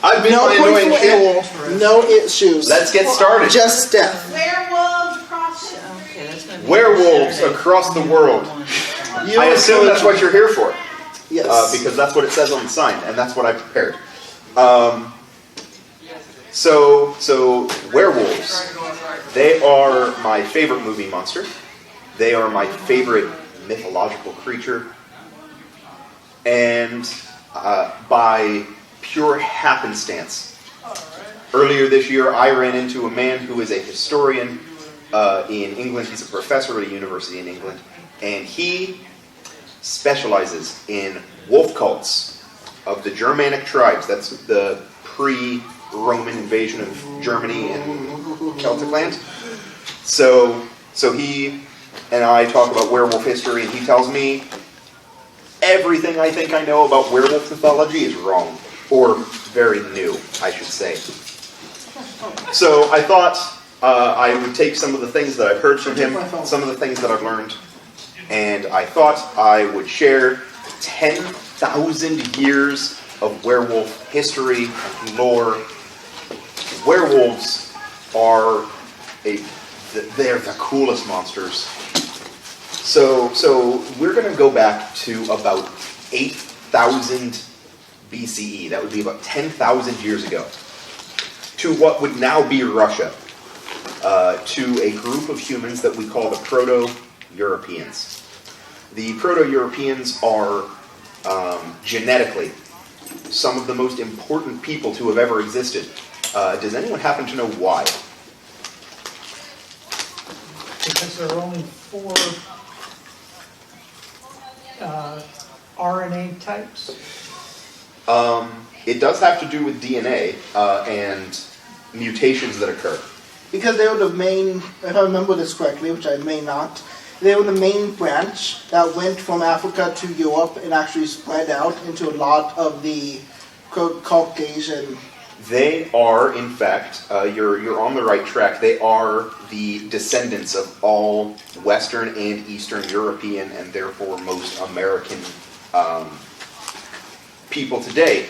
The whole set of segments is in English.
I've been No enjoying point for shit. werewolf. No issues. Let's get started. Just death. Werewolves across the Werewolves across the world. I assume that's what you're here for. Yes. Because that's what it says on the sign, and that's what I prepared. So werewolves, they are my favorite movie monster. They are my favorite mythological creature. And by pure happenstance, earlier this year I ran into a man who is a historian in England. He's a professor at a university in England. And he specializes in wolf cults of the Germanic tribes. That's the pre-Roman invasion of Germany and Celtic land. So he and I talk about werewolf history, and he tells me everything I think I know about werewolf mythology is wrong, or very new, I should say. So I thought I would take some of the things that I've heard from him, some of the things that I've learned, and I thought I would share 10,000 years of werewolf history and lore. Werewolves are they're the coolest monsters. So we're going to go back to about 8,000 BCE. That would be about 10,000 years ago. To what would now be Russia. To a group of humans that we call the Proto-Europeans. The Proto-Europeans are genetically some of the most important people to have ever existed. Does anyone happen to know why? Because there are only 4 RNA types. It does have to do with DNA and mutations that occur. Because they were the main, if I remember this correctly, which I may not, they were the main branch that went from Africa to Europe and actually spread out into a lot of the Caucasian. They are, in fact, you're on the right track. They are the descendants of all Western and Eastern European, and therefore most American people today.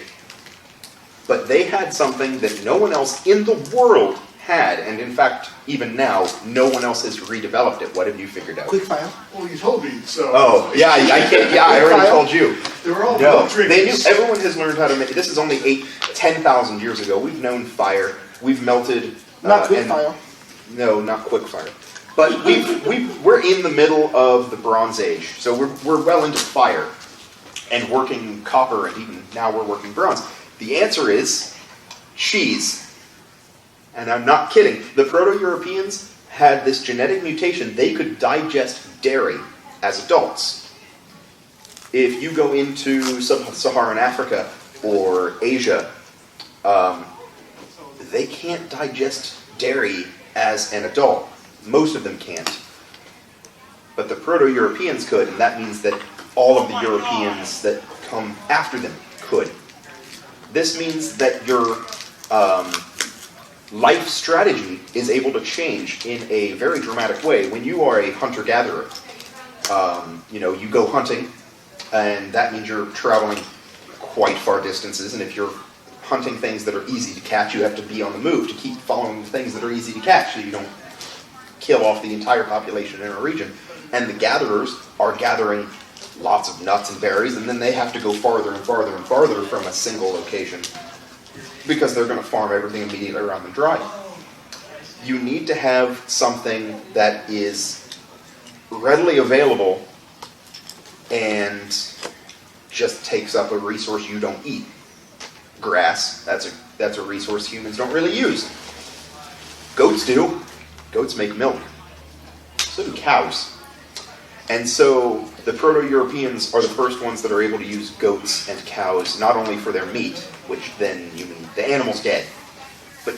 But they had something that no one else in the world had, and in fact, even now, no one else has redeveloped it. What have you figured out? Quickfire. Well, you told me, so... Oh, yeah, I can't, yeah, I already told you. They were all No, blood they knew, drinkers. everyone has learned how to make, this is only 10,000 years ago. We've known fire, we've melted... Not and- quickfire. No, not quickfire. But we're in the middle of the Bronze Age, so we're well into fire and working copper, and even now we're working bronze. The answer is cheese. And I'm not kidding. The Proto-Europeans had this genetic mutation. They could digest dairy as adults. If you go into sub-Saharan Africa or Asia, they can't digest dairy as an adult. Most of them can't. But the Proto-Europeans could, and that means that all of the Europeans that come after them could. This means that your life strategy is able to change in a very dramatic way. When you are a hunter-gatherer, you go hunting, and that means you're traveling quite far distances, and if you're hunting things that are easy to catch, you have to be on the move to keep following the things that are easy to catch so you don't kill off the entire population in a region. And the gatherers are gathering lots of nuts and berries, and then they have to go farther and farther and farther from a single location because they're going to farm everything immediately around them dry. You need to have something that is readily available and just takes up a resource you don't eat. Grass, that's a resource humans don't really use. Goats do. Goats make milk. So do cows. And so the Proto-Europeans are the first ones that are able to use goats and cows, not only for their meat, which then you mean the animal's dead, but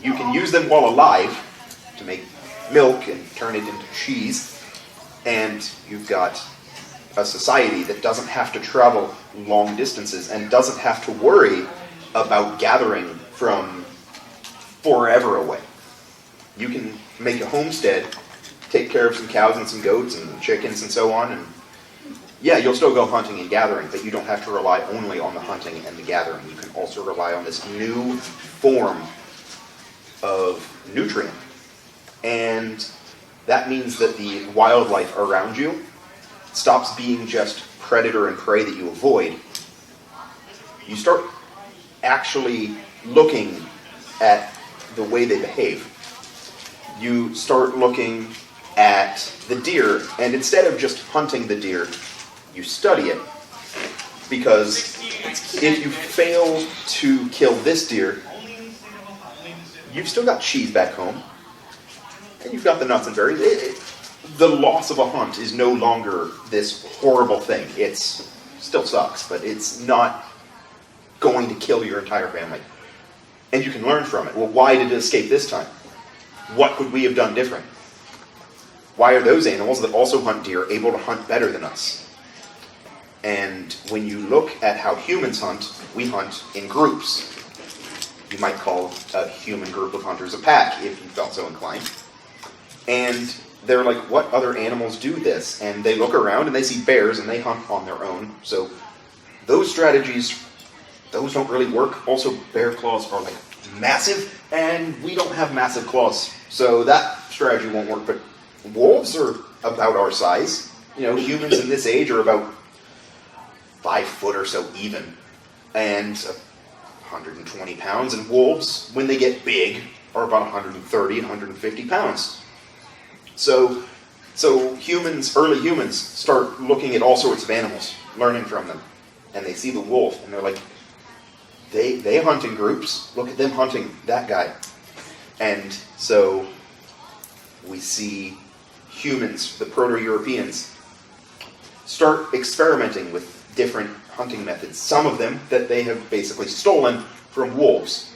you can use them while alive to make milk and turn it into cheese, and you've got a society that doesn't have to travel long distances and doesn't have to worry about gathering from forever away. You can make a homestead, take care of some cows and some goats and chickens and so on, and Yeah, you'll still go hunting and gathering, but you don't have to rely only on the hunting and the gathering. You can also rely on this new form of nutrient. And that means that the wildlife around you stops being just predator and prey that you avoid. You start actually looking at the way they behave. You start looking at the deer, and instead of just hunting the deer, you study it. Because if you fail to kill this deer, you've still got cheese back home, and you've got the nuts and berries. The loss of a hunt is no longer this horrible thing. It still sucks, but it's not going to kill your entire family. And you can learn from it. Well, why did it escape this time? What could we have done different? Why are those animals that also hunt deer able to hunt better than us? And when you look at how humans hunt, we hunt in groups. You might call a human group of hunters a pack, if you felt so inclined. And they're like, what other animals do this? And they look around and they see bears and they hunt on their own. So those strategies, those don't really work. Also, bear claws are like massive, and we don't have massive claws. So that strategy won't work. But wolves are about our size. Humans in this age are about 5 foot or so even, and 120 pounds. And wolves, when they get big, are about 130, 150 pounds. So early humans start looking at all sorts of animals, learning from them. And they see the wolf, and they're like, they hunt in groups. Look at them hunting that guy. And so we see humans, the Proto-Europeans, start experimenting with different hunting methods. Some of them that they have basically stolen from wolves.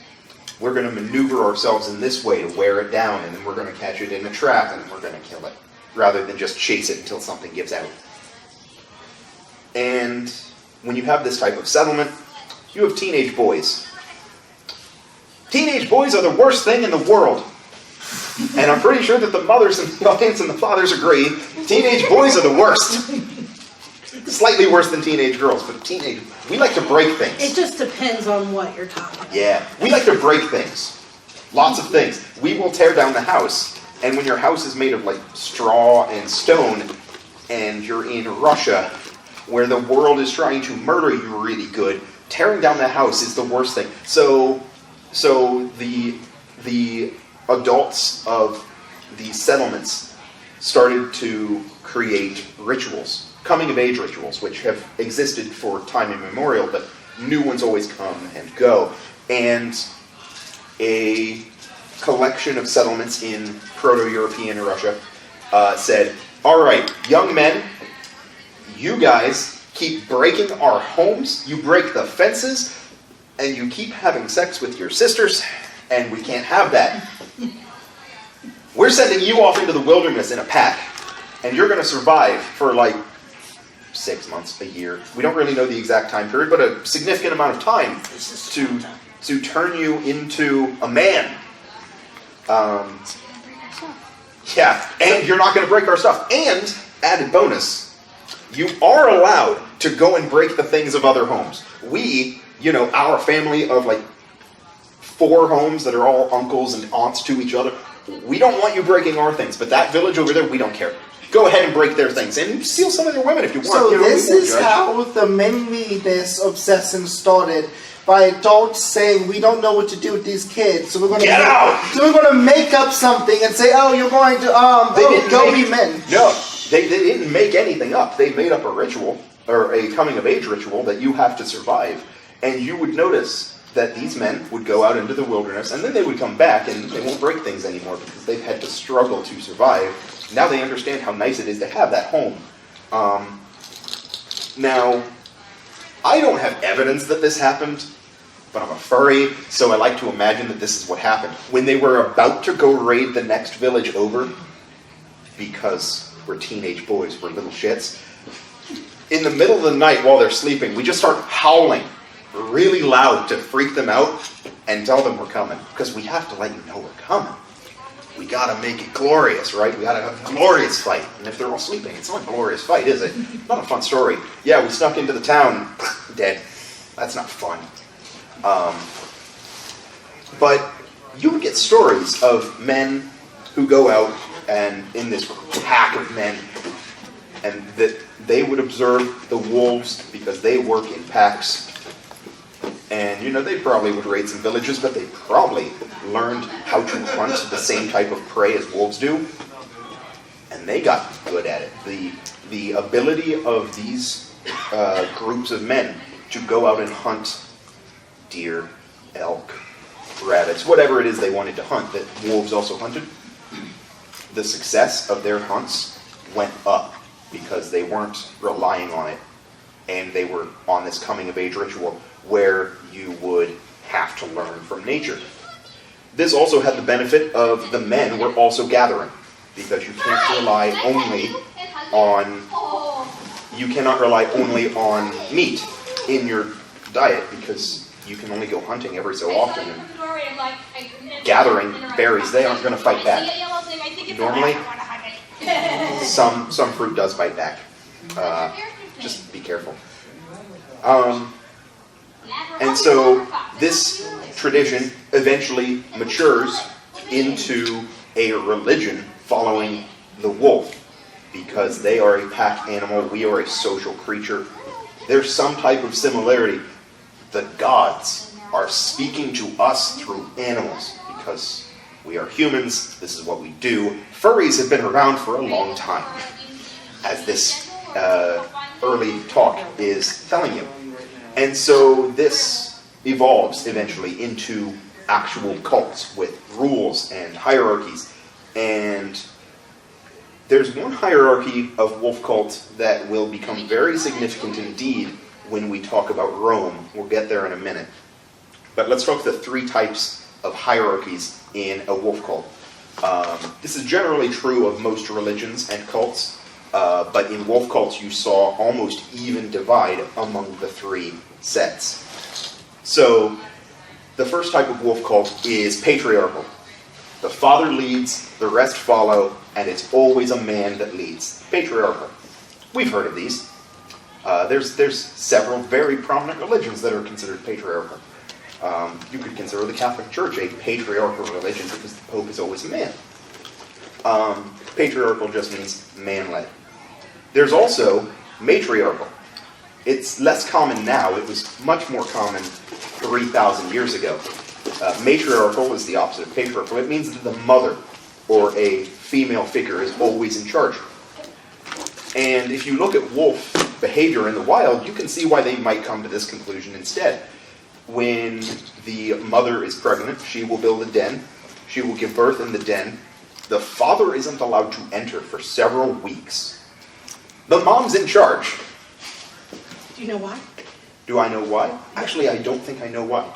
We're going to maneuver ourselves in this way to wear it down, and then we're going to catch it in a trap, and then we're going to kill it, rather than just chase it until something gives out. And when you have this type of settlement, you have teenage boys. Teenage boys are the worst thing in the world. And I'm pretty sure that the mothers and the audience and the fathers agree, teenage boys are the worst. Slightly worse than teenage girls, but we like to break things. It just depends on what you're talking about. Yeah, we like to break things. Lots of things. We will tear down the house, and when your house is made of like straw and stone, and you're in Russia, where the world is trying to murder you really good, tearing down the house is the worst thing. So the adults of these settlements started to create rituals. Coming-of-age rituals, which have existed for time immemorial, but new ones always come and go. And a collection of settlements in Proto-European Russia said, all right, young men, you guys keep breaking our homes, you break the fences, and you keep having sex with your sisters, and we can't have that. We're sending you off into the wilderness in a pack, and you're going to survive for like 6 months, a year. We don't really know the exact time period, but a significant amount of time to turn you into a man. Yeah, and you're not going to break our stuff. And, added bonus, you are allowed to go and break the things of other homes. We, our family of like 4 homes that are all uncles and aunts to each other, we don't want you breaking our things, but that village over there, we don't care. Go ahead and break their things and steal some of their women if you want. So this is how the manliness obsession started, by adults saying we don't know what to do with these kids, so we're going to get out. So we're going to make up something and say, oh, you're going to go be men. No, they didn't make anything up. They made up a ritual or a coming of age ritual that you have to survive, and you would notice that these men would go out into the wilderness, and then they would come back, and they won't break things anymore because they've had to struggle to survive. Now they understand how nice it is to have that home. Now, I don't have evidence that this happened, but I'm a furry, so I like to imagine that this is what happened. When they were about to go raid the next village over, because we're teenage boys, we're little shits, in the middle of the night while they're sleeping, we just start howling really loud to freak them out and tell them we're coming, because we have to let you know we're coming. we gotta make it glorious, right? We gotta have a glorious fight. And if they're all sleeping, it's not a glorious fight, is it? Not a fun story. Yeah, we snuck into the town, dead. That's not fun. But you would get stories of men who go out and in this pack of men, and that they would observe the wolves because they work in packs. And, they probably would raid some villages, but they probably learned how to hunt the same type of prey as wolves do. And they got good at it. The ability of these groups of men to go out and hunt deer, elk, rabbits, whatever it is they wanted to hunt that wolves also hunted, the success of their hunts went up because they weren't relying on it, and they were on this coming-of-age ritual where you would have to learn from nature. This also had the benefit of the men were also gathering, because you cannot rely only on meat in your diet, because you can only go hunting every so often, and gathering berries, they aren't going to fight back. Normally, some fruit does bite back. Just be careful. And so this tradition eventually matures into a religion following the wolf, because they are a pack animal, we are a social creature. There's some type of similarity. The gods are speaking to us through animals, because we are humans, this is what we do. Furries have been around for a long time, as this early talk is telling you. And so this evolves eventually into actual cults with rules and hierarchies. And there's one hierarchy of wolf cult that will become very significant indeed when we talk about Rome. We'll get there in a minute. But let's talk the three types of hierarchies in a wolf cult. This is generally true of most religions and cults. But in wolf cults, you saw almost even divide among the three sets. So, the first type of wolf cult is patriarchal. The father leads, the rest follow, and it's always a man that leads. Patriarchal. We've heard of these. There's several very prominent religions that are considered patriarchal. You could consider the Catholic Church a patriarchal religion because the Pope is always a man. Patriarchal just means man-led. There's also matriarchal. It's less common now. It was much more common 3,000 years ago. Matriarchal is the opposite of patriarchal. It means that the mother or a female figure is always in charge. And if you look at wolf behavior in the wild, you can see why they might come to this conclusion instead. When the mother is pregnant, she will build a den. She will give birth in the den. The father isn't allowed to enter for several weeks. The mom's in charge. Do you know why? Do I know why? Actually, I don't think I know why.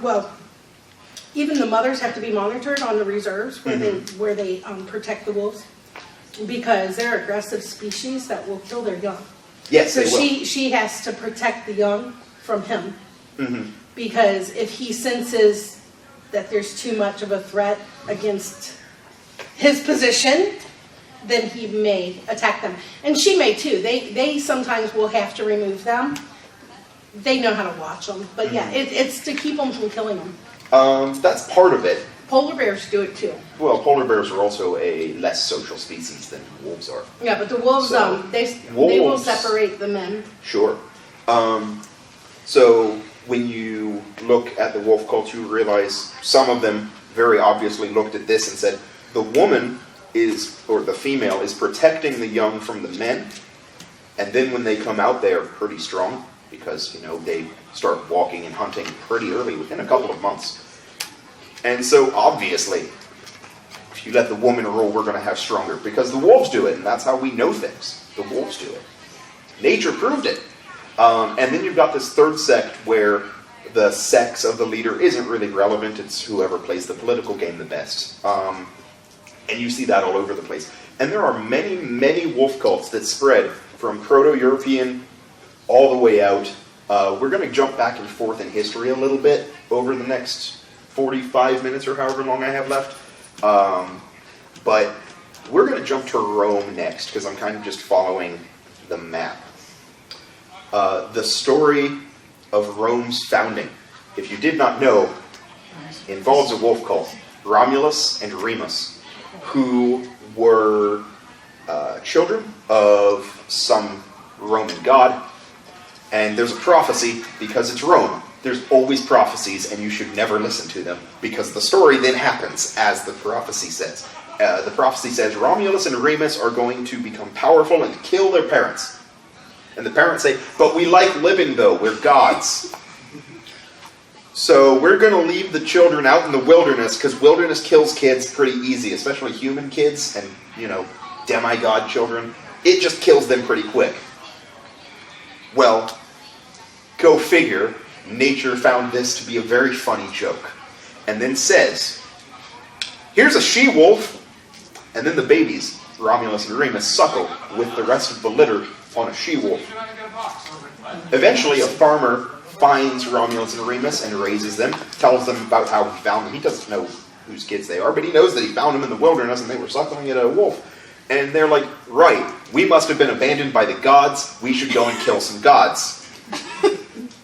Well, even the mothers have to be monitored on the reserves where they protect the wolves, because they're aggressive species that will kill their young. Yes, so they will. she has to protect the young from him, Mm-hmm. because if he senses that there's too much of a threat against his position, then he may attack them. And she may too. They sometimes will have to remove them. They know how to watch them. But yeah, it's to keep them from killing them. That's part of it. Polar bears do it too. Well, polar bears are also a less social species than wolves are. Yeah, but the wolves, So, they will wolves- separate the men. Sure. So when you look at the wolf cult, you realize some of them very obviously looked at this and said, the woman is, or the female, is protecting the young from the men, and then when they come out, they are pretty strong, because, they start walking and hunting pretty early, within a couple of months. And so, obviously, if you let the woman rule, we're going to have stronger, because the wolves do it, and that's how we know things. The wolves do it. Nature proved it. And then you've got this third sect where the sex of the leader isn't really relevant. It's whoever plays the political game the best. And you see that all over the place. And there are many, many wolf cults that spread from Proto-European all the way out. We're going to jump back and forth in history a little bit over the next 45 minutes or however long I have left. But we're going to jump to Rome next, because I'm kind of just following the map. The story of Rome's founding, if you did not know, involves a wolf cult, Romulus and Remus, who were children of some Roman god. And there's a prophecy, because it's Rome. There's always prophecies, and you should never listen to them, because the story then happens as the prophecy says. The prophecy says Romulus and Remus are going to become powerful and kill their parents. And the parents say, but we like living though, we're gods. So we're going to leave the children out in the wilderness, because wilderness kills kids pretty easy, especially human kids and, demigod children. It just kills them pretty quick. Well, go figure, nature found this to be a very funny joke. And then says, here's a she-wolf, and then the babies, Romulus and Remus, suckle with the rest of the litter on a she-wolf. Eventually, a farmer finds Romulus and Remus and raises them, tells them about how he found them. He doesn't know whose kids they are, but he knows that he found them in the wilderness and they were suckling at a wolf. And they're like, right, we must have been abandoned by the gods, we should go and kill some gods.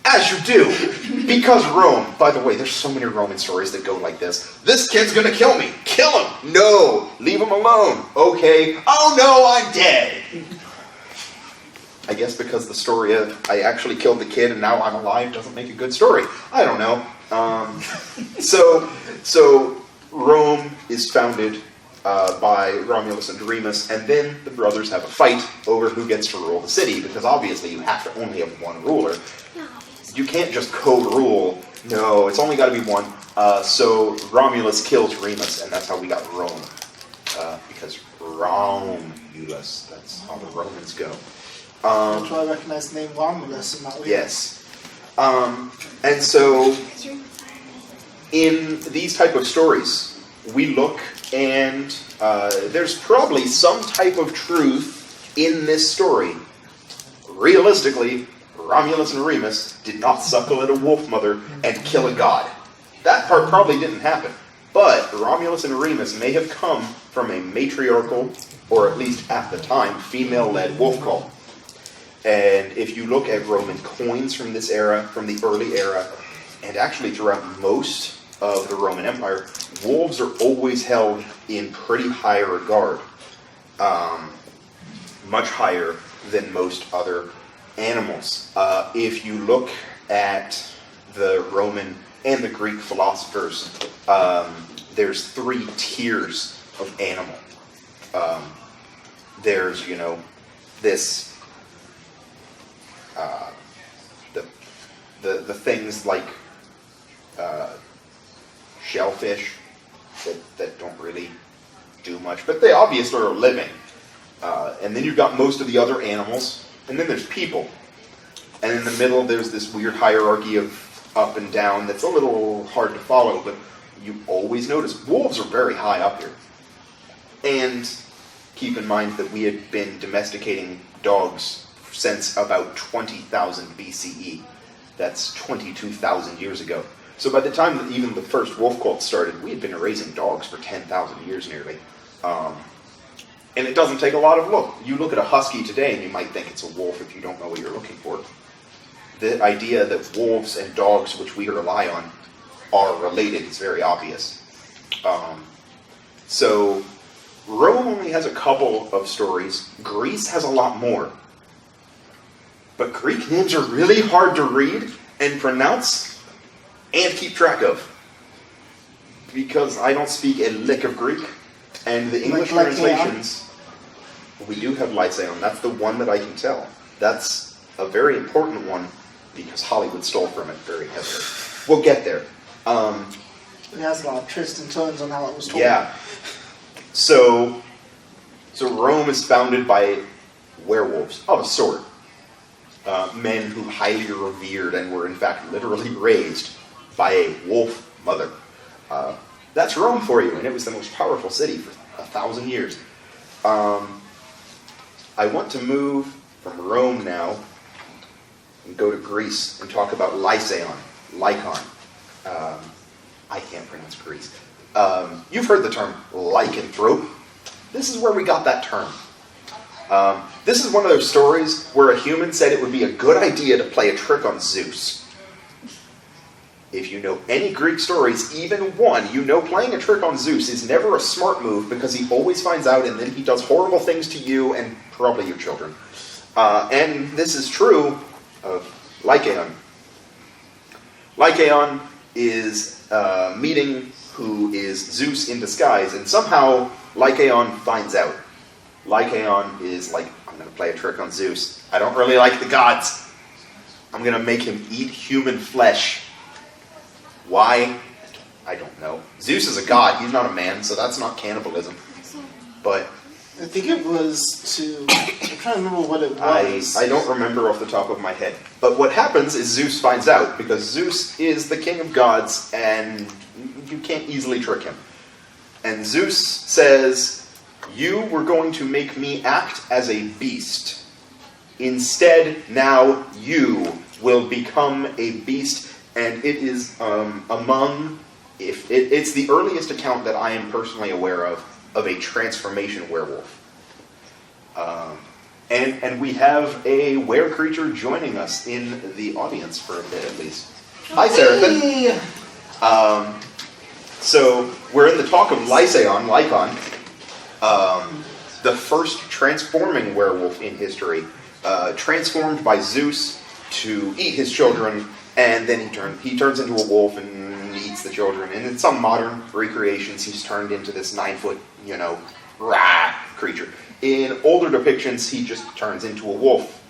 As you do, because Rome, by the way, there's so many Roman stories that go like this. This kid's gonna kill me, kill him! No, leave him alone. Okay, oh no, I'm dead! I guess because the story of I actually killed the kid and now I'm alive doesn't make a good story. I don't know. So Rome is founded by Romulus and Remus, and then the brothers have a fight over who gets to rule the city, because obviously you have to only have one ruler. You can't just co-rule. No, it's only got to be one. So Romulus kills Remus, and that's how we got Rome. Because Romulus, that's how the Romans go. That's why I recognize the name Romulus and not Remus. Yes. And so, in these type of stories, we look and there's probably some type of truth in this story. Realistically, Romulus and Remus did not suckle at a wolf mother and kill a god. That part probably didn't happen. But Romulus and Remus may have come from a matriarchal, or at least at the time, female-led wolf cult. And if you look at Roman coins from this era, from the early era, and actually throughout most of the Roman Empire, wolves are always held in pretty high regard. Much higher than most other animals. If you look at the Roman and the Greek philosophers, there's 3 tiers of animal. There's, this the things like shellfish that don't really do much, but they obviously are living. And then you've got most of the other animals, and then there's people. And in the middle there's this weird hierarchy of up and down that's a little hard to follow, but you always notice wolves are very high up here. And keep in mind that we had been domesticating dogs since about 20,000 BCE. That's 22,000 years ago. So by the time that even the first wolf cult started, we had been raising dogs for 10,000 years nearly. And it doesn't take a lot of look. You look at a husky today and you might think it's a wolf if you don't know what you're looking for. The idea that wolves and dogs, which we rely on, are related is very obvious. So Rome only has a couple of stories. Greece has a lot more. But Greek names are really hard to read and pronounce and keep track of. Because I don't speak a lick of Greek. And the English translations, we do have Lycaon. That's the one that I can tell. That's a very important one because Hollywood stole from it very heavily. We'll get there. It has a lot of twists and turns on how it was told. Yeah. So Rome is founded by werewolves of a sort. Men who highly revered and were in fact literally raised by a wolf mother. That's Rome for you, and it was the most powerful city for 1,000 years. I want to move from Rome now and go to Greece and talk about Lycaon. I can't pronounce Greece. You've heard the term lycanthrope. This is where we got that term. This is one of those stories where a human said it would be a good idea to play a trick on Zeus. If you know any Greek stories, even one, you know playing a trick on Zeus is never a smart move because he always finds out and then he does horrible things to you and probably your children. And this is true of Lycaon. Lycaon is meeting who is Zeus in disguise, and somehow Lycaon finds out. Lycaon is like, I'm going to play a trick on Zeus. I don't really like the gods. I'm going to make him eat human flesh. Why? I don't know. Zeus is a god. He's not a man, so that's not cannibalism. But I think it was to... I'm trying to remember what it was. I don't remember off the top of my head. But what happens is Zeus finds out, because Zeus is the king of gods, and you can't easily trick him. And Zeus says, you were going to make me act as a beast. Instead, now you will become a beast. And it is it's the earliest account that I am personally aware of a transformation werewolf. And we have a were-creature joining us in the audience for a bit at least. Hi, Seraphin. So we're in the talk of Lycaon, the first transforming werewolf in history, transformed by Zeus to eat his children. And then he turns into a wolf and eats the children. And in some modern recreations, he's turned into this 9-foot, creature. In older depictions, he just turns into a wolf.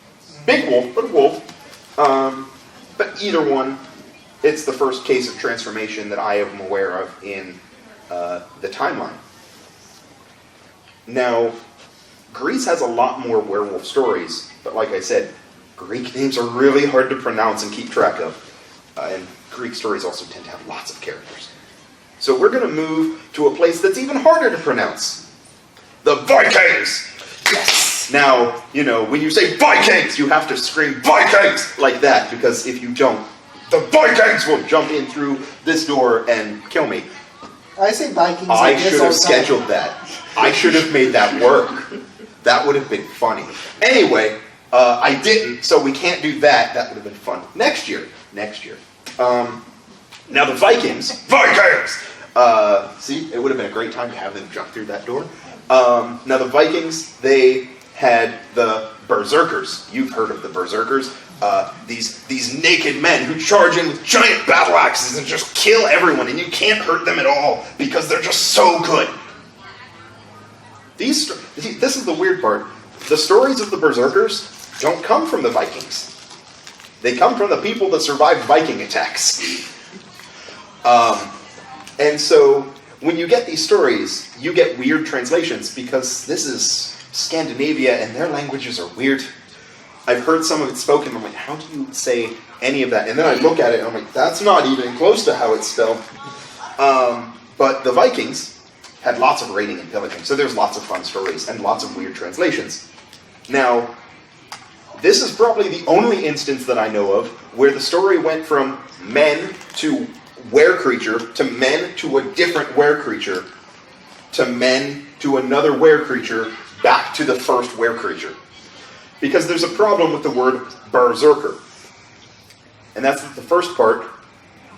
Big wolf, but a wolf. But either one, it's the first case of transformation that I am aware of in the timeline. Now, Greece has a lot more werewolf stories, but like I said, Greek names are really hard to pronounce and keep track of. And Greek stories also tend to have lots of characters. So we're going to move to a place that's even harder to pronounce. The Vikings! Yes! Now, when you say Vikings, you have to scream Vikings like that, because if you don't, the Vikings will jump in through this door and kill me. I say Vikings. I should have scheduled that. I should have made that work. That would have been funny. Anyway, I didn't, so we can't do that. That would have been fun. Next year. Now the Vikings, see, it would have been a great time to have them jump through that door. Now the Vikings, they had the Berserkers. You've heard of the Berserkers. These naked men who charge in with giant battle axes and just kill everyone, and you can't hurt them at all because they're just so good. This is the weird part. The stories of the Berserkers don't come from the Vikings. They come from the people that survived Viking attacks. And so, when you get these stories, you get weird translations, because this is Scandinavia, and their languages are weird. I've heard some of it spoken, I'm like, how do you say any of that? And then I look at it, and I'm like, that's not even close to how it's spelled. But the Vikings had lots of raiding and pillaging, so there's lots of fun stories, and lots of weird translations. Now, this is probably the only instance that I know of where the story went from men to were-creature, to men to a different were-creature, to men to another were-creature, back to the first were-creature. Because there's a problem with the word berserker. And that's the first part,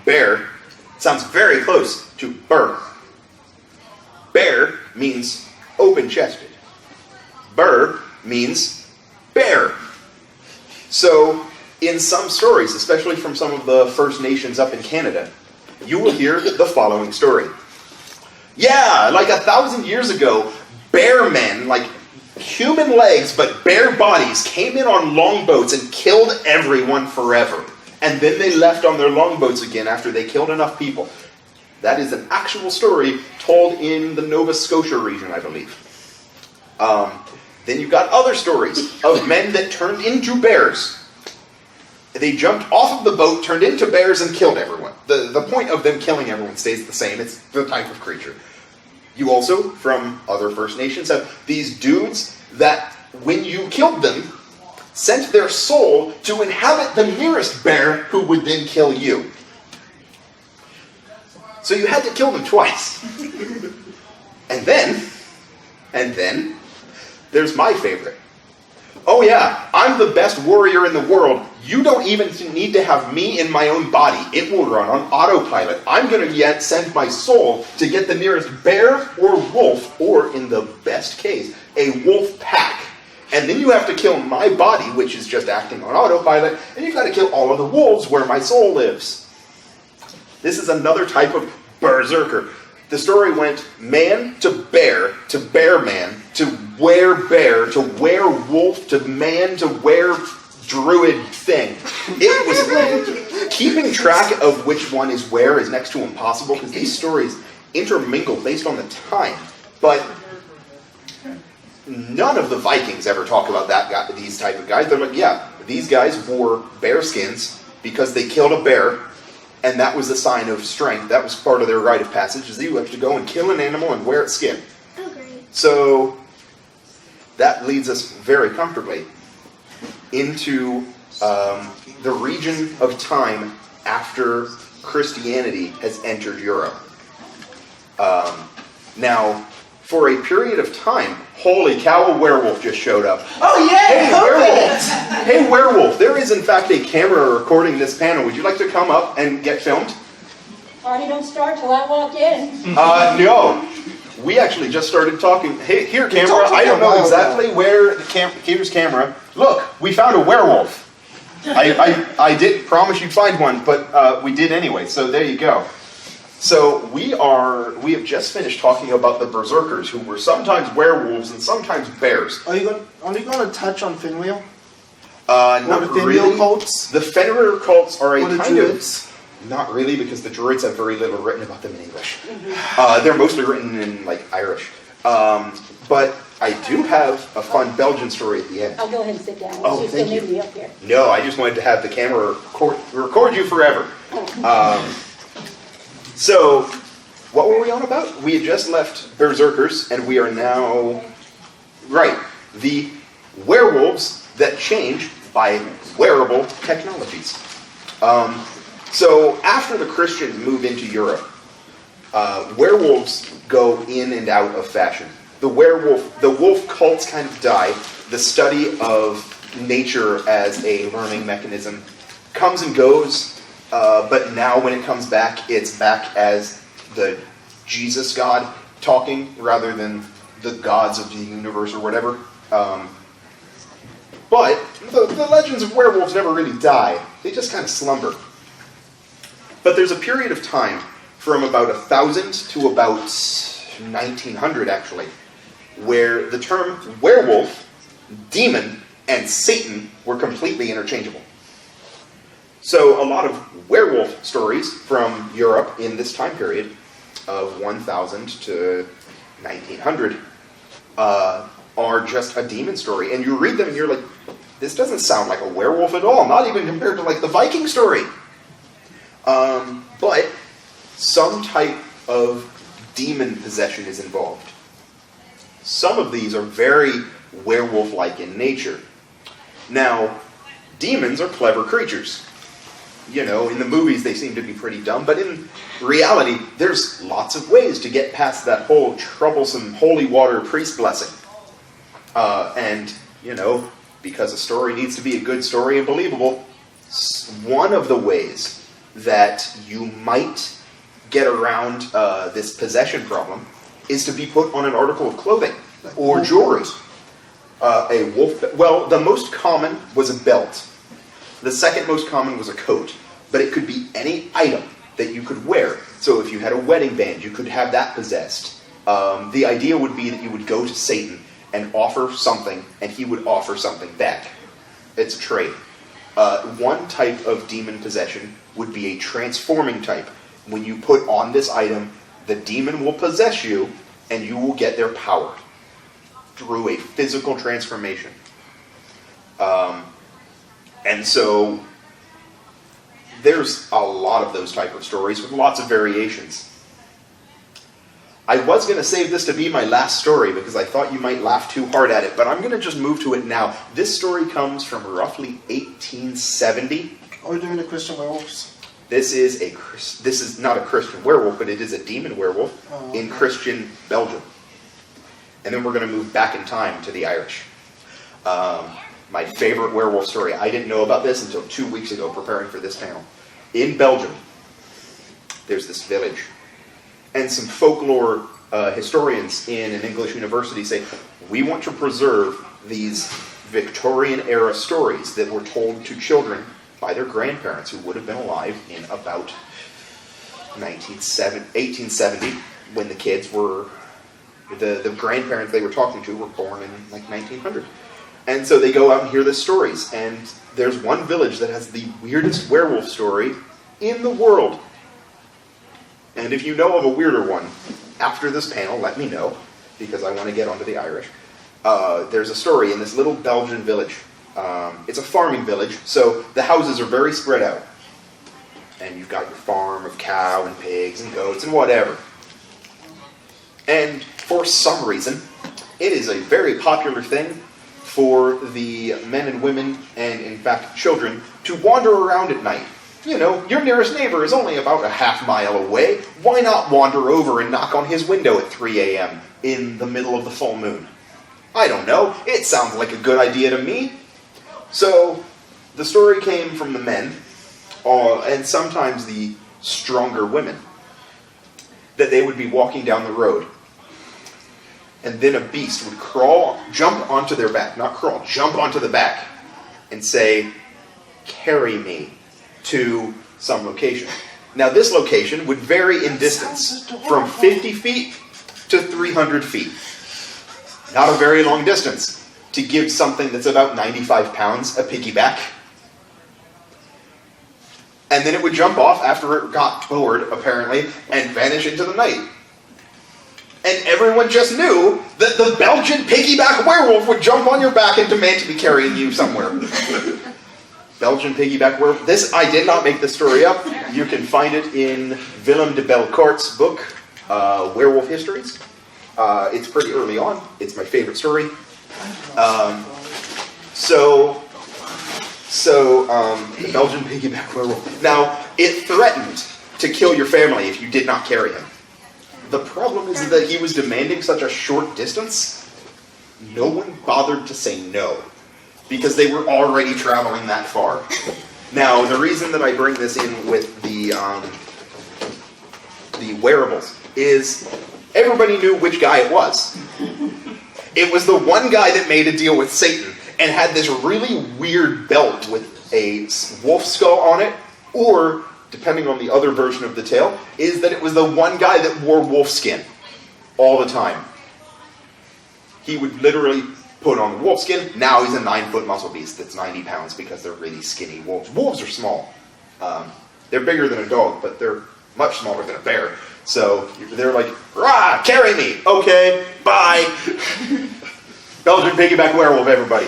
bear, sounds very close to ber. Bear means open-chested. Ber means bear. So, in some stories, especially from some of the First Nations up in Canada, you will hear the following story. Yeah, like 1,000 years ago, bear men, like human legs but bear bodies, came in on longboats and killed everyone forever. And then they left on their longboats again after they killed enough people. That is an actual story told in the Nova Scotia region, I believe. Then you've got other stories of men that turned into bears. They jumped off of the boat, turned into bears, and killed everyone. The point of them killing everyone stays the same. It's the type of creature. You also, from other First Nations, have these dudes that, when you killed them, sent their soul to inhabit the nearest bear, who would then kill you. So you had to kill them twice. And then, there's my favorite. Oh yeah, I'm the best warrior in the world. You don't even need to have me in my own body. It will run on autopilot. I'm going to yet send my soul to get the nearest bear or wolf, or in the best case, a wolf pack. And then you have to kill my body, which is just acting on autopilot, and you've got to kill all of the wolves where my soul lives. This is another type of berserker. The story went man to bear man, to were-bear, to were-wolf, to man, to were-druid thing. It was keeping track of which one is where is next to impossible, because these stories intermingle based on the time. But none of the Vikings ever talk about these type of guys. They're like, yeah, these guys wore bear skins because they killed a bear, and that was a sign of strength. That was part of their rite of passage, is that you have to go and kill an animal and wear its skin. Oh, great. So that leads us very comfortably into the region of time after Christianity has entered Europe. Now, for a period of time, holy cow, a werewolf just showed up. Oh, yeah! Hey, werewolves! Hey, werewolf, there is in fact a camera recording this panel. Would you like to come up and get filmed? Party don't start till I walk in. No. We actually just started talking. Hey, here, camera. I don't know exactly where the here's camera. Look, we found a werewolf. I didn't promise you'd find one, but we did anyway, so there you go. So we have just finished talking about the berserkers, who were sometimes werewolves and sometimes bears. Are you going to touch on Finwheel? Not the Finwheel really. cults? The Fenrir cults are a Or the kind Druids? of... Not really, because the Druids have very little written about them in English. They're mostly written in, Irish. But I do have a fun Belgian story at the end. I'll go ahead and sit down. Oh, You thank still need you. me up here. No, I just wanted to have the camera record you forever. So, what were we on about? We had just left Berserkers, and we are now... Right, the werewolves that change by wearable technologies. So, after the Christians move into Europe, werewolves go in and out of fashion. The wolf cults kind of die. The study of nature as a learning mechanism comes and goes. But now when it comes back, it's back as the Jesus God talking rather than the gods of the universe or whatever. But the legends of werewolves never really die. They just kind of slumber. But there's a period of time from about 1000 to about 1900 actually, where the term werewolf, demon, and Satan were completely interchangeable. So a lot of werewolf stories from Europe in this time period of 1000 to 1900 are just a demon story. And you read them and you're like, this doesn't sound like a werewolf at all, not even compared to the Viking story. But some type of demon possession is involved. Some of these are very werewolf-like in nature. Now, demons are clever creatures. You know, in the movies they seem to be pretty dumb, but in reality, there's lots of ways to get past that whole troublesome holy water priest blessing. And, you know, because a story needs to be a good story and believable, one of the ways that you might get around this possession problem is to be put on an article of clothing or jewelry. A wolf. Well, the most common was a belt. The second most common was a coat, but it could be any item that you could wear. So if you had a wedding band, you could have that possessed. The idea would be that you would go to Satan and offer something, and he would offer something back. It's a trade. One type of demon possession would be a transforming type. When you put on this item, the demon will possess you, and you will get their power through a physical transformation. And so there's a lot of those type of stories with lots of variations. I was going to save this to be my last story because I thought you might laugh too hard at it, but I'm going to just move to it now. This story comes from roughly 1870. Are we doing the Christian werewolves? This is not a Christian werewolf, but it is a demon werewolf in Christian Belgium. And then we're going to move back in time to the Irish. My favorite werewolf story. I didn't know about this until 2 weeks ago preparing for this panel. In Belgium, there's this village. And some folklore historians in an English university say, we want to preserve these Victorian-era stories that were told to children by their grandparents who would have been alive in about 1870 when the kids were, the grandparents they were talking to were born in like 1900. And so they go out and hear the stories. And there's one village that has the weirdest werewolf story in the world. And if you know of a weirder one, after this panel, let me know, because I want to get onto the Irish. There's a story in this little Belgian village. It's a farming village, so the houses are very spread out. And you've got your farm of cow and pigs and goats and whatever. And for some reason, it is a very popular thing for the men and women, and in fact children, to wander around at night. You know, your nearest neighbor is only about a half mile away. Why not wander over and knock on his window at 3 a.m. in the middle of the full moon? I don't know. It sounds like a good idea to me. So, the story came from the men, and sometimes the stronger women, that they would be walking down the road. And then a beast would jump onto their back, not crawl, jump onto the back and say, carry me to some location. Now this location would vary in distance from 50 feet to 300 feet. Not a very long distance to give something that's about 95 pounds a piggyback. And then it would jump off after it got bored, apparently, and vanish into the night. And everyone just knew that the Belgian piggyback werewolf would jump on your back and demand to be carrying you somewhere. Belgian piggyback werewolf. This, I did not make this story up. You can find it in Willem de Belcourt's book, Werewolf Histories. It's pretty early on. It's my favorite story. The Belgian piggyback werewolf. Now, it threatened to kill your family if you did not carry him. The problem is that he was demanding such a short distance, no one bothered to say no, because they were already traveling that far. Now, the reason that I bring this in with the Werewolves is everybody knew which guy it was. It was the one guy that made a deal with Satan and had this really weird belt with a wolf skull on it, or, depending on the other version of the tale, is that it was the one guy that wore wolf skin all the time. He would literally put on the wolf skin. Now he's a 9-foot muscle beast that's 90 pounds because they're really skinny wolves. Wolves are small. They're bigger than a dog, but they're much smaller than a bear. So they're like, rah, carry me. Okay, bye. Belgian piggyback werewolf, everybody.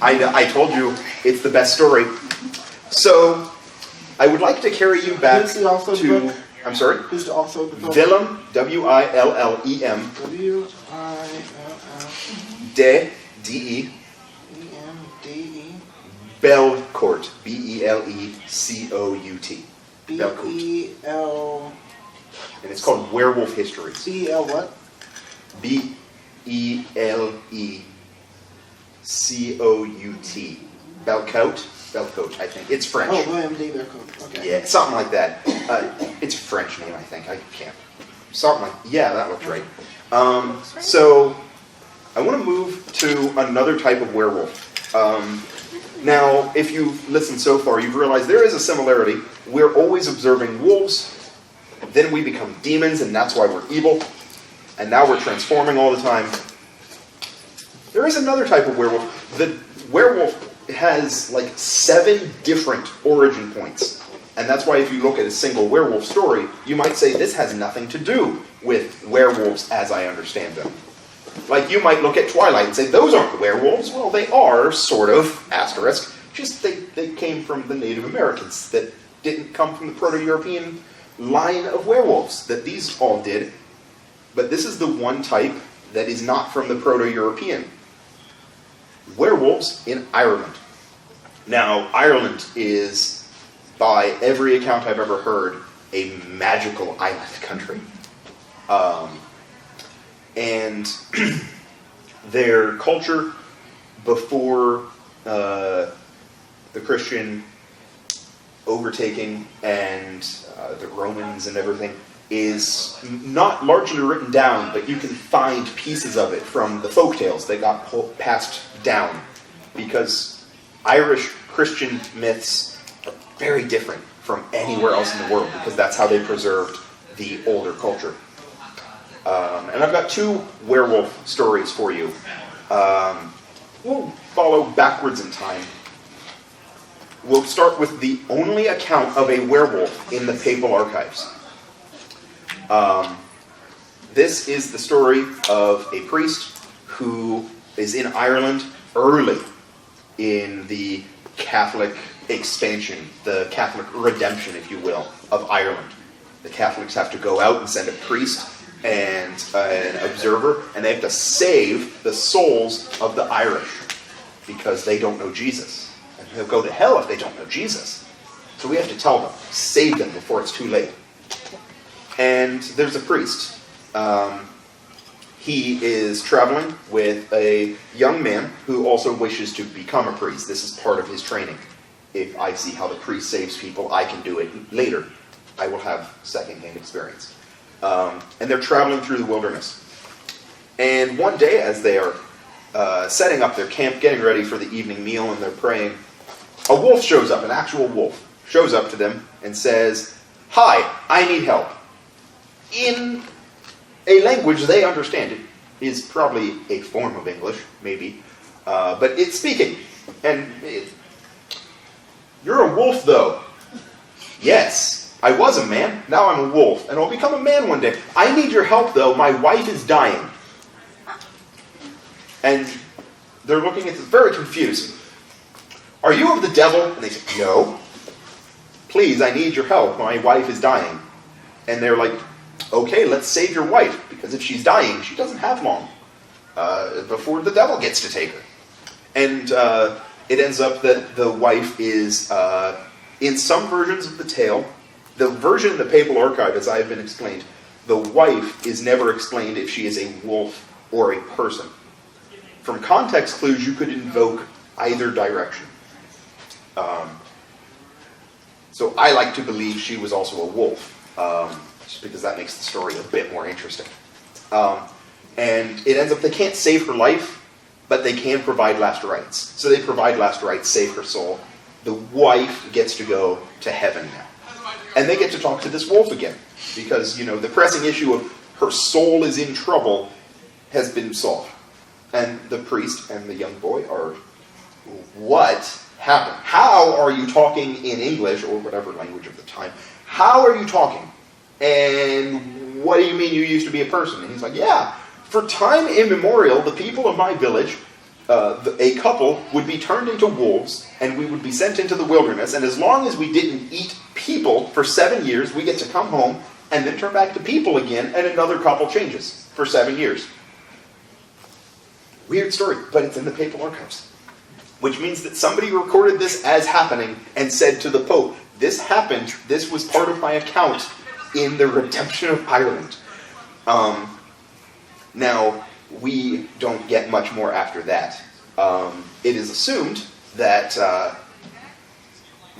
I told you it's the best story. So I would like to carry you back Who's the author of the book? I'm sorry? Who's the author of the book? Willem, W-I-L-L-E-M. W-I-L-L. De, D-E. E-M-D-E. Belcourt, B-E-L-E-C-O-U-T. B-E-L... And it's called Werewolf Histories. B-E-L what? B-E-L-E-C-O-U-T. Belcourt, I think. It's French. Oh, William D. Belcourt. Okay. Yeah, something like that. It's a French name, I think. I can't. Something like... Yeah, that looks right. So, I want to move to another type of werewolf. Now, if you've listened so far, you've realized there is a similarity. We're always observing wolves, then we become demons, and that's why we're evil. And now we're transforming all the time. There is another type of werewolf. The werewolf has like 7 different origin points. And that's why if you look at a single werewolf story, you might say this has nothing to do with werewolves as I understand them. Like you might look at Twilight and say, those aren't werewolves. Well, they are, sort of, asterisk. Just they came from the Native Americans that didn't come from the Proto-European line of werewolves that these all did. But this is the one type that is not from the Proto-European. Werewolves in Ireland. Now, Ireland is by every account I've ever heard, a magical island country. And their culture before the Christian overtaking and the Romans and everything is not largely written down, but you can find pieces of it from the folktales that got passed down, because Irish Christian myths are very different from anywhere else in the world, because that's how they preserved the older culture. And I've got 2 werewolf stories for you. We'll follow backwards in time. We'll start with the only account of a werewolf in the papal archives. This is the story of a priest who is in Ireland early in the Catholic expansion, the Catholic redemption, if you will, of Ireland. The Catholics have to go out and send a priest and an observer, and they have to save the souls of the Irish because they don't know Jesus. And they'll go to hell if they don't know Jesus. So we have to tell them, save them before it's too late. And there's a priest. He is traveling with a young man who also wishes to become a priest. This is part of his training. If I see how the priest saves people, I can do it later. I will have second-hand experience. And they're traveling through the wilderness. And one day, as they are setting up their camp, getting ready for the evening meal, and they're praying, a wolf shows up, an actual wolf, shows up to them and says, "Hi, I need help." In a language they understand. It is probably a form of English, maybe, but it's speaking. And you're a wolf, though. Yes, I was a man. Now I'm a wolf, and I'll become a man one day. I need your help, though. My wife is dying. And they're looking at this, very confused. "Are you of the devil?" And they say, "No. Please, I need your help. My wife is dying." And they're like, "Okay, let's save your wife, because if she's dying, she doesn't have long before the devil gets to take her." And it ends up that the wife is, in some versions of the tale, the version in the papal archive, as I have been explained, the wife is never explained if she is a wolf or a person. From context clues, you could invoke either direction. So I like to believe she was also a wolf, just because that makes the story a bit more interesting. And it ends up they can't save her life, but they can provide last rites. So they provide last rites, save her soul. The wife gets to go to heaven now. And they get to talk to this wolf again, because, the pressing issue of her soul is in trouble has been solved. And the priest and the young boy are, "What happened? How are you talking in English," or whatever language of the time? "How are you talking? And what do you mean you used to be a person?" And he's like, "Yeah, for time immemorial, the people of my village, a couple would be turned into wolves, and we would be sent into the wilderness, and as long as we didn't eat people for 7 years, we get to come home and then turn back to people again, and another couple changes for 7 years. Weird story, but it's in the papal archives. Which means that somebody recorded this as happening and said to the Pope, "This happened, this was part of my account in the redemption of Ireland." Now, we don't get much more after that. It is assumed that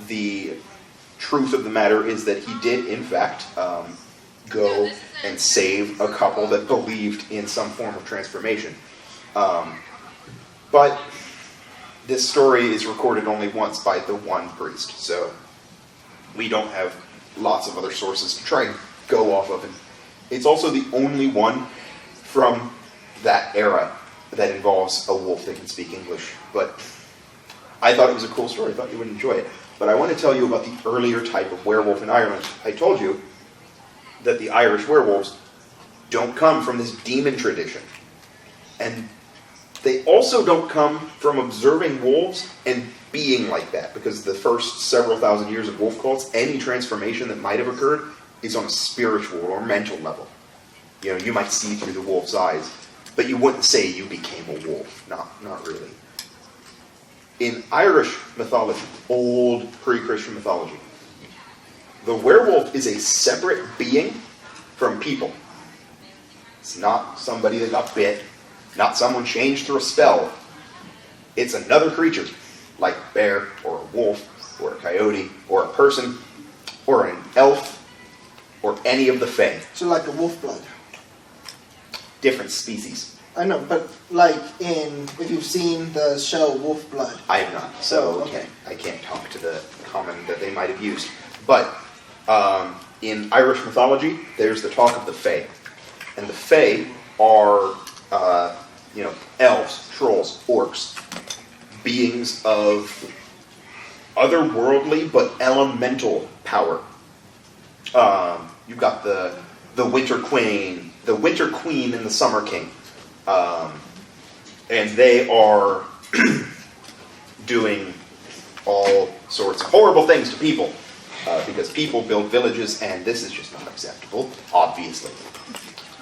the truth of the matter is that he did, in fact, go and save a couple that believed in some form of transformation. But this story is recorded only once by the one priest, so we don't have lots of other sources to try and go off of. And it's also the only one from that era that involves a wolf that can speak English. But I thought it was a cool story. I thought you would enjoy it. But I want to tell you about the earlier type of werewolf in Ireland. I told you that the Irish werewolves don't come from this demon tradition. And they also don't come from observing wolves and being like that, because the first several thousand years of wolf cults, any transformation that might have occurred is on a spiritual or mental level. You might see through the wolf's eyes, but you wouldn't say you became a wolf. Not really. In Irish mythology, old pre-Christian mythology, The werewolf is a separate being from people. It's not somebody that got bit, not someone changed through a spell. It's another creature, like a bear, or a wolf, or a coyote, or a person, or an elf, or any of the Fae. So like a wolf blood. Different species. I know, but like if you've seen the show Wolf Blood. I have not, so Okay. I can't talk to the common that they might have used. But in Irish mythology, there's the talk of the Fae. And the Fae are, elves, trolls, orcs, beings of otherworldly but elemental power. You've got the Winter Queen, and the Summer King. And they are doing all sorts of horrible things to people. Because people build villages, and this is just not acceptable, obviously.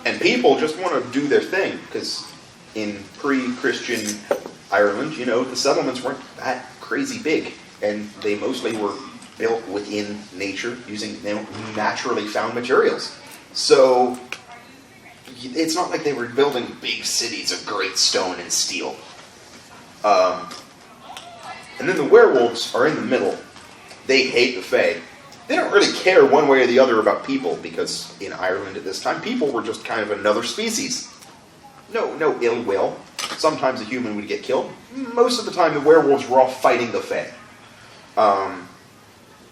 And people just want to do their thing, because in pre-Christian Ireland, the settlements weren't that crazy big. And they mostly were built within nature, using naturally found materials. So it's not like they were building big cities of great stone and steel. And then the werewolves are in the middle. They hate the Fae. They don't really care one way or the other about people, because in Ireland at this time, people were just kind of another species. No ill will. Sometimes a human would get killed. Most of the time, the werewolves were all fighting the Fae.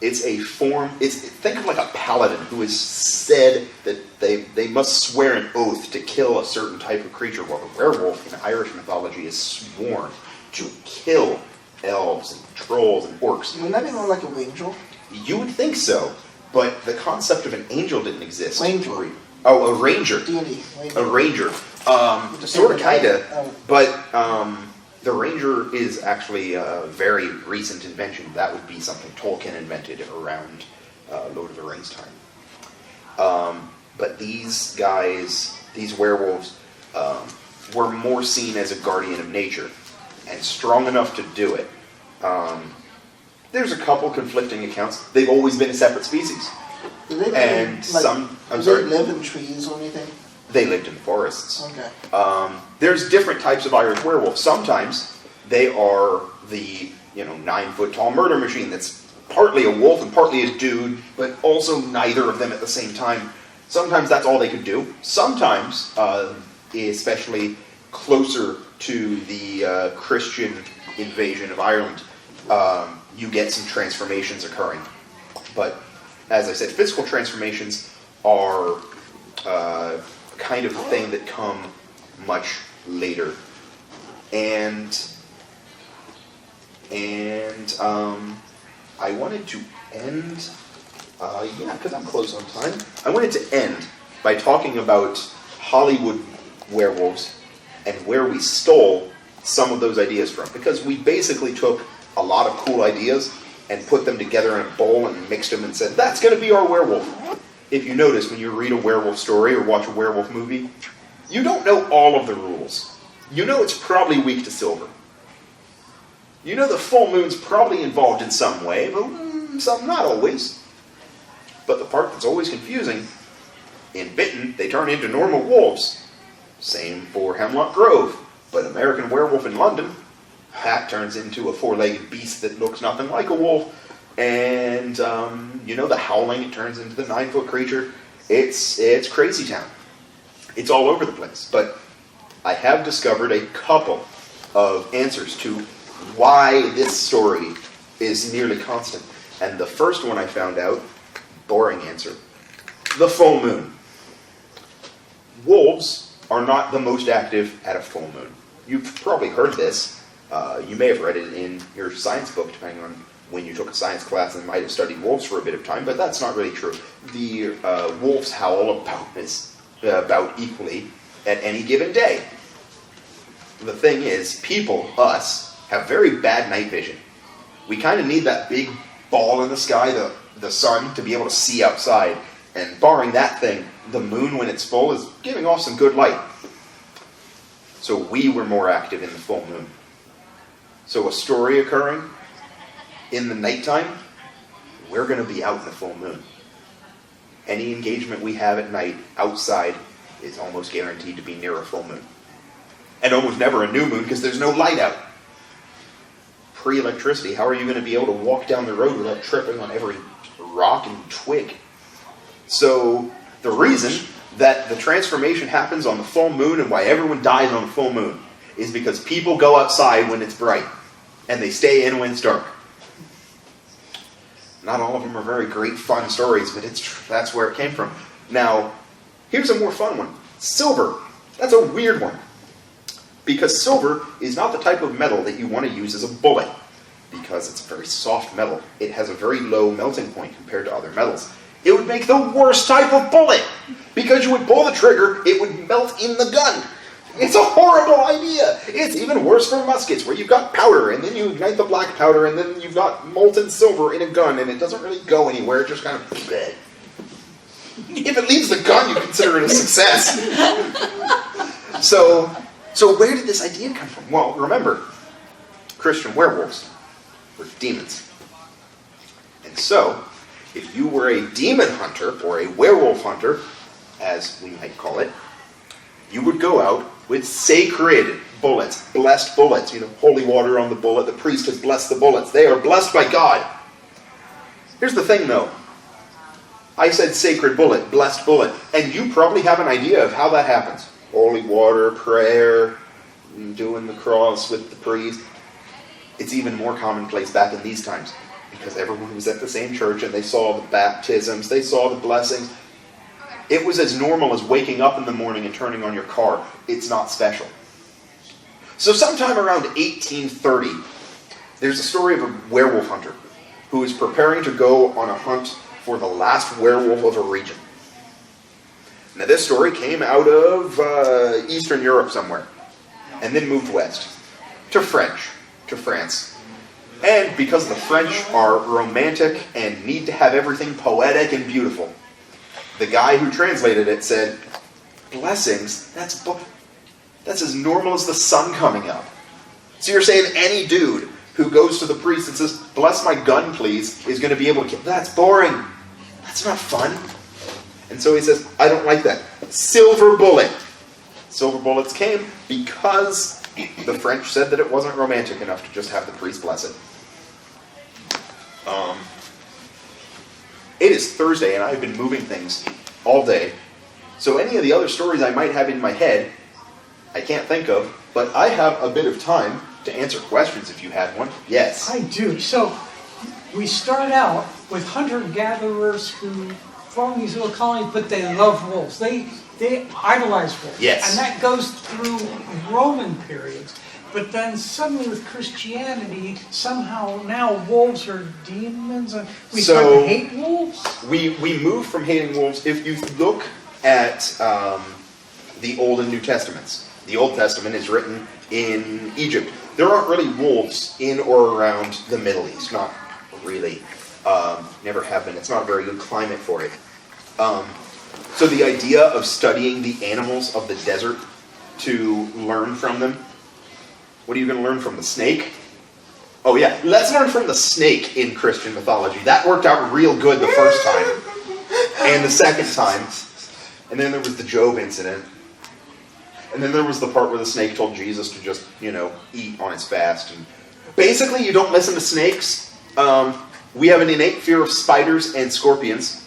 It's a form. Think of like a paladin who has said that they must swear an oath to kill a certain type of creature. Well, the werewolf in Irish mythology is sworn to kill elves and trolls and orcs. Wouldn't that be more like a angel? You would think so, but the concept of an angel didn't exist. Ranger. Oh, a ranger. D&D. A ranger. Sort of, kind of, but the ranger is actually a very recent invention. That would be something Tolkien invented around Lord of the Rings time. But these guys, these werewolves, were more seen as a guardian of nature, and strong enough to do it. There's a couple conflicting accounts. They've always been a separate species. Do they live And in, some... I'm do sorry? they live in trees or anything? They lived in forests. Okay. There's different types of Irish werewolf. Sometimes they are the 9-foot tall murder machine that's partly a wolf and partly a dude, but also neither of them at the same time. Sometimes that's all they could do. Sometimes, especially closer to the Christian invasion of Ireland, you get some transformations occurring. But as I said, physical transformations are kind of a thing that come much later. And I wanted to end, because I'm close on time. I wanted to end by talking about Hollywood werewolves and where we stole some of those ideas from. Because we basically took a lot of cool ideas and put them together in a bowl and mixed them and said, that's going to be our werewolf. If you notice, when you read a werewolf story or watch a werewolf movie, you don't know all of the rules. You know it's probably weak to silver. You know the full moon's probably involved in some way, but some not always. But the part that's always confusing, in Bitten, they turn into normal wolves. Same for Hemlock Grove. But American Werewolf in London, that turns into a four-legged beast that looks nothing like a wolf. And, the Howling, it turns into the 9-foot creature. It's crazy town. It's all over the place. But I have discovered a couple of answers to why this story is nearly constant. And the first one I found out, boring answer, the full moon. Wolves are not the most active at a full moon. You've probably heard this. You may have read it in your science book, depending on when you took a science class and might have studied wolves for a bit of time, but that's not really true. The wolves howl about equally at any given day. The thing is, people, us, have very bad night vision. We kind of need that big ball in the sky, the sun, to be able to see outside. And barring that thing, the moon, when it's full, is giving off some good light. So we were more active in the full moon. So a story occurring in the nighttime, we're going to be out in the full moon. Any engagement we have at night outside is almost guaranteed to be near a full moon. And almost never a new moon because there's no light out. Pre-electricity, how are you going to be able to walk down the road without tripping on every rock and twig? So the reason that the transformation happens on the full moon and why everyone dies on the full moon is because people go outside when it's bright and they stay in when it's dark. Not all of them are very great, fun stories, but that's where it came from. Now, here's a more fun one. Silver. That's a weird one. Because silver is not the type of metal that you want to use as a bullet. Because it's a very soft metal. It has a very low melting point compared to other metals. It would make the worst type of bullet. Because you would pull the trigger, it would melt in the gun. It's a horrible idea. It's even worse for muskets, where you've got powder, and then you ignite the black powder, and then you've got molten silver in a gun, and it doesn't really go anywhere. It just kind of... Bleh. If it leaves the gun, you consider it a success. So where did this idea come from? Well, remember, Christian werewolves were demons. And so, if you were a demon hunter, or a werewolf hunter, as we might call it, you would go out with sacred bullets, blessed bullets, holy water on the bullet. The priest has blessed the bullets. They are blessed by God. Here's the thing, though. I said sacred bullet, blessed bullet, and you probably have an idea of how that happens. Holy water, prayer, doing the cross with the priest. It's even more commonplace back in these times, because everyone was at the same church and they saw the baptisms, they saw the blessings. It was as normal as waking up in the morning and turning on your car. It's not special. So sometime around 1830, there's a story of a werewolf hunter who is preparing to go on a hunt for the last werewolf of a region. Now this story came out of Eastern Europe somewhere, and then moved west to France. And because the French are romantic and need to have everything poetic and beautiful, the guy who translated it said, blessings, that's as normal as the sun coming up. So you're saying any dude who goes to the priest and says, bless my gun please, is going to be able to kill? That's boring. That's not fun. And so he says, I don't like that. Silver bullet. Silver bullets came because the French said that it wasn't romantic enough to just have the priest bless it. It is Thursday, and I've been moving things all day. So any of the other stories I might have in my head, I can't think of, but I have a bit of time to answer questions if you had one. Yes. I do. So we start out with hunter-gatherers who form these little colonies, but they love wolves. They idolize wolves. Yes. And that goes through Roman periods. But then suddenly with Christianity, somehow now wolves are demons, and we start to hate wolves? We move from hating wolves. If you look at the Old and New Testaments, the Old Testament is written in Egypt. There aren't really wolves in or around the Middle East. Not really. Never have been. It's not a very good climate for it. So the idea of studying the animals of the desert to learn from them. What are you going to learn from the snake? Oh yeah, let's learn from the snake in Christian mythology. That worked out real good the first time. And the second time. And then there was the Job incident. And then there was the part where the snake told Jesus to just, eat on his fast. And basically, you don't listen to snakes. We have an innate fear of spiders and scorpions.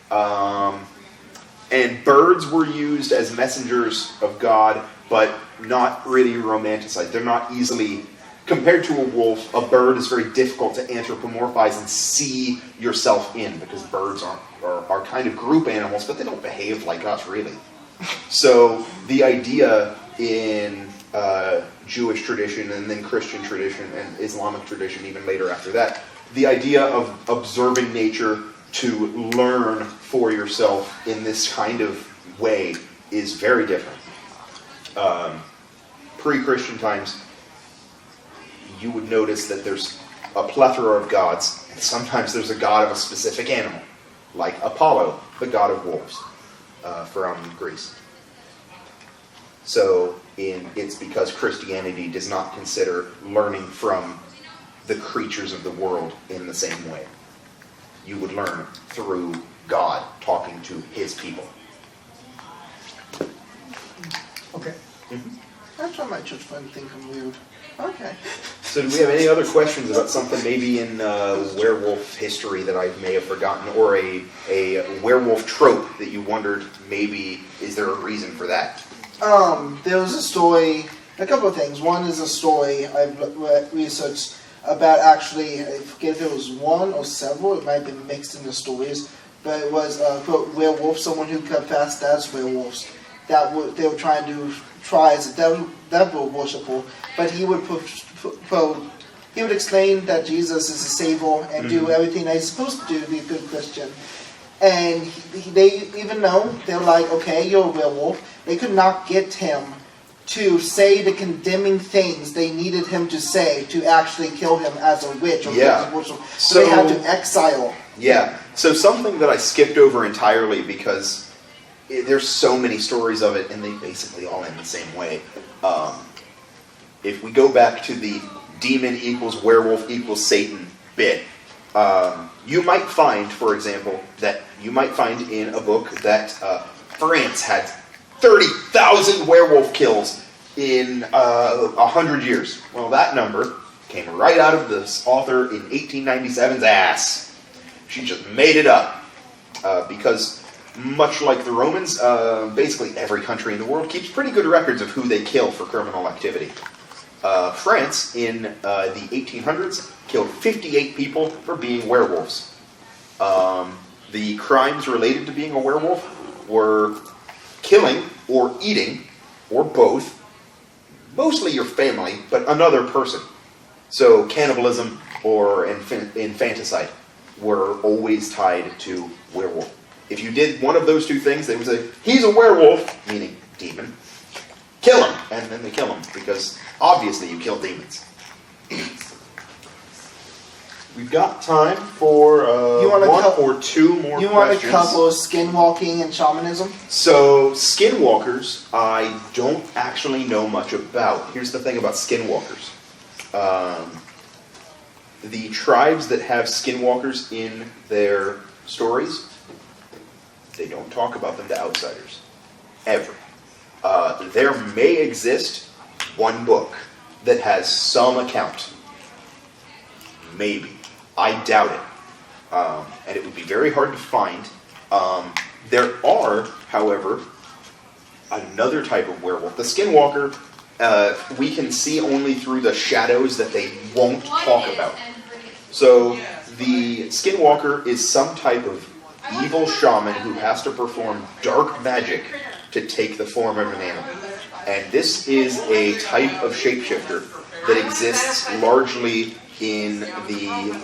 And birds were used as messengers of God, but not really romanticized. They're not easily, compared to a wolf, a bird is very difficult to anthropomorphize and see yourself in, because birds are kind of group animals, but they don't behave like us, really. So the idea in Jewish tradition, and then Christian tradition, and Islamic tradition even later after that, the idea of observing nature to learn for yourself in this kind of way is very different. Pre-Christian times, you would notice that there's a plethora of gods, and sometimes there's a god of a specific animal, like Apollo, the god of wolves, from Greece. So it's because Christianity does not consider learning from the creatures of the world in the same way. You would learn through God talking to his people. Okay. That's why my church friends think I'm weird. Okay. So do we have any other questions about something maybe in werewolf history that I may have forgotten, or a werewolf trope that you wondered maybe is there a reason for that? There was a story, a couple of things. One is a story I've researched about actually, I forget if it was one or several, it might have been mixed into stories, but it was quote, werewolf, someone who confessed as werewolves. They were trying to try as a devil worshiper, but he would explain that Jesus is a savior and do everything that he's supposed to do to be a good Christian. And they, even though they were like, okay, you're a werewolf, they could not get him to say the condemning things they needed him to say to actually kill him as a witch or as a worshiper. So they had to exile. Yeah. So something that I skipped over entirely because there's so many stories of it, and they basically all end the same way. If we go back to the demon equals werewolf equals Satan bit, you might find, for example, that you might find in a book that France had 30,000 werewolf kills in 100 years. Well, that number came right out of this author in 1897's ass. She just made it up because much like the Romans, basically every country in the world keeps pretty good records of who they kill for criminal activity. France, in the 1800s, killed 58 people for being werewolves. The crimes related to being a werewolf were killing or eating, or both, mostly your family, but another person. So cannibalism or infanticide were always tied to werewolf. If you did one of those two things, they would say, he's a werewolf, meaning demon. Kill him! And then they kill him, because obviously you kill demons. We've got time for one or two more questions. You want to cover skinwalking and shamanism? So, skinwalkers, I don't actually know much about. Here's the thing about skinwalkers. The tribes that have skinwalkers in their stories, they don't talk about them to outsiders. Ever. There may exist one book that has some account. Maybe. I doubt it. And it would be very hard to find. There are, however, another type of werewolf. The skinwalker, we can see only through the shadows that they won't talk about. So, the skinwalker is some type of evil shaman who has to perform dark magic to take the form of an animal. And this is a type of shapeshifter that exists largely in the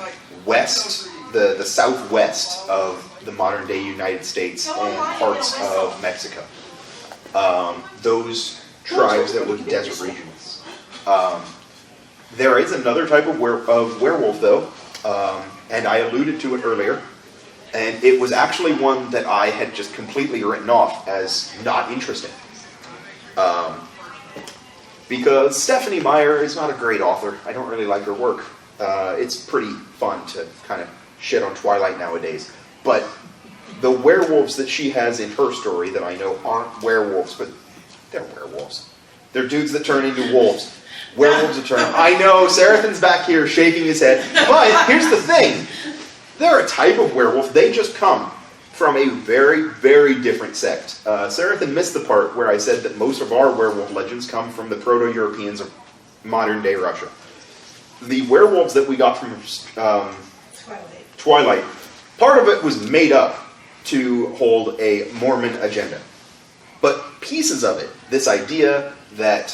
west, the southwest of the modern day United States and parts of Mexico. Those tribes that live in desert regions. There is another type of werewolf though, and I alluded to it earlier, and it was actually one that I had just completely written off as not interesting. Because Stephanie Meyer is not a great author. I don't really like her work. It's pretty fun to kind of shit on Twilight nowadays. But the werewolves that she has in her story that I know aren't werewolves, but they're werewolves. They're dudes that turn into wolves. Werewolves that turn... I know, Sarathan's back here shaking his head. But here's the thing. They're a type of werewolf. They just come from a very, very different sect. Sarathan missed the part where I said that most of our werewolf legends come from the Proto-Europeans of modern-day Russia. The werewolves that we got from Twilight, part of it was made up to hold a Mormon agenda. But pieces of it, this idea that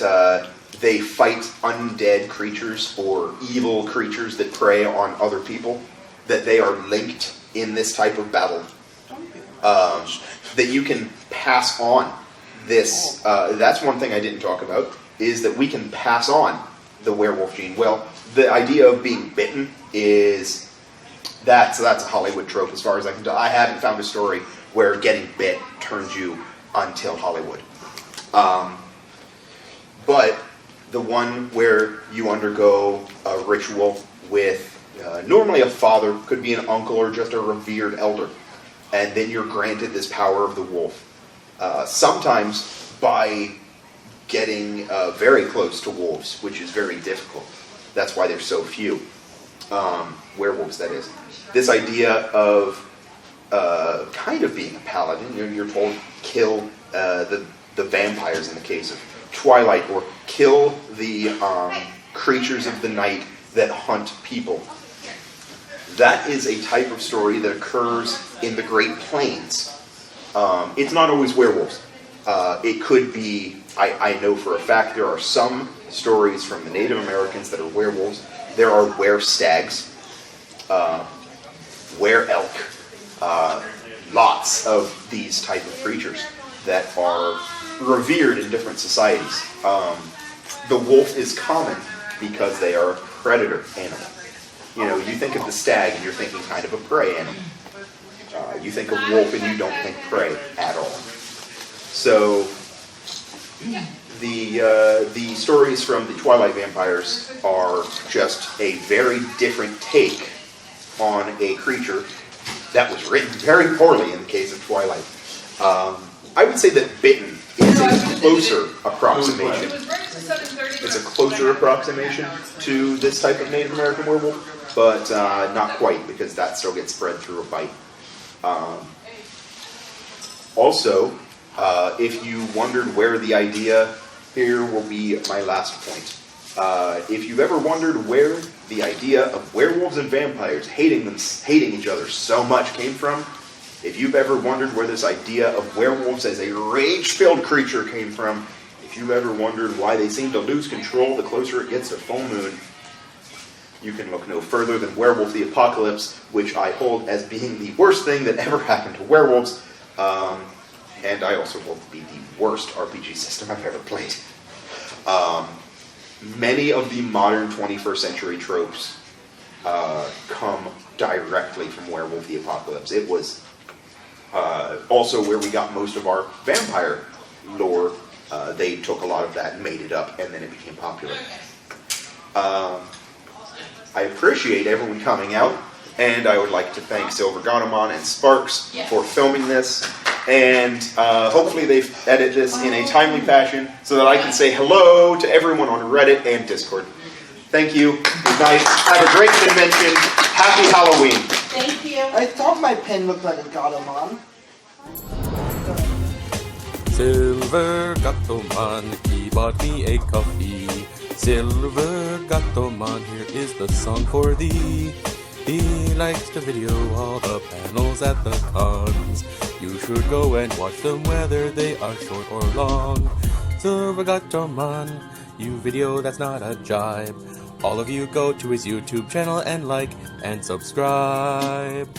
they fight undead creatures or evil creatures that prey on other people, that they are linked in this type of battle, that you can pass on this. That's one thing I didn't talk about, is that we can pass on the werewolf gene. Well, the idea of being bitten is, that's a Hollywood trope as far as I can tell. I haven't found a story where getting bit turns you until Hollywood. But the one where you undergo a ritual with normally a father, could be an uncle or just a revered elder, and then you're granted this power of the wolf. Sometimes by getting very close to wolves, which is very difficult. That's why there's so few werewolves, that is. This idea of kind of being a paladin, you're told kill the vampires in the case of Twilight, or kill the creatures of the night that hunt people. That is a type of story that occurs in the Great Plains. It's not always werewolves. It could be, I know for a fact there are some stories from the Native Americans that are werewolves. There are were-stags, were-elk, lots of these type of creatures that are revered in different societies. The wolf is common because they are a predator animal. You know, you think of the stag and you're thinking kind of a prey animal. You think of wolf and you don't think prey at all. So the stories from the Twilight vampires are just a very different take on a creature that was written very poorly in the case of Twilight. I would say that Bitten is a closer approximation. It's a closer approximation to this type of Native American werewolf, but not quite, because that still gets spread through a bite. Also, if you wondered where the idea, here will be my last point. If you've ever wondered where the idea of werewolves and vampires hating each other so much came from, if you've ever wondered where this idea of werewolves as a rage-filled creature came from, if you've ever wondered why they seem to lose control the closer it gets to full moon, you can look no further than Werewolf the Apocalypse, which I hold as being the worst thing that ever happened to werewolves, and I also hold to be the worst RPG system I've ever played. Many of the modern 21st century tropes come directly from Werewolf the Apocalypse. It was also where we got most of our vampire lore. They took a lot of that and made it up, and then it became popular. I appreciate everyone coming out, and I would like to thank Silver Ganomon and Sparks for filming this, and hopefully they've edited this in a timely fashion so that I can say hello to everyone on Reddit and Discord. Thank you. Good night. Have a great convention. Happy Halloween. Thank you. I thought my pen looked like a Gatomon. Silver Gatomon, he bought me a coffee. Silver Gatomon, here is the song for thee. He likes to video all the panels at the cons. You should go and watch them whether they are short or long. Silver Gatomon, you video that's not a jibe. All of you go to his YouTube channel and like and subscribe.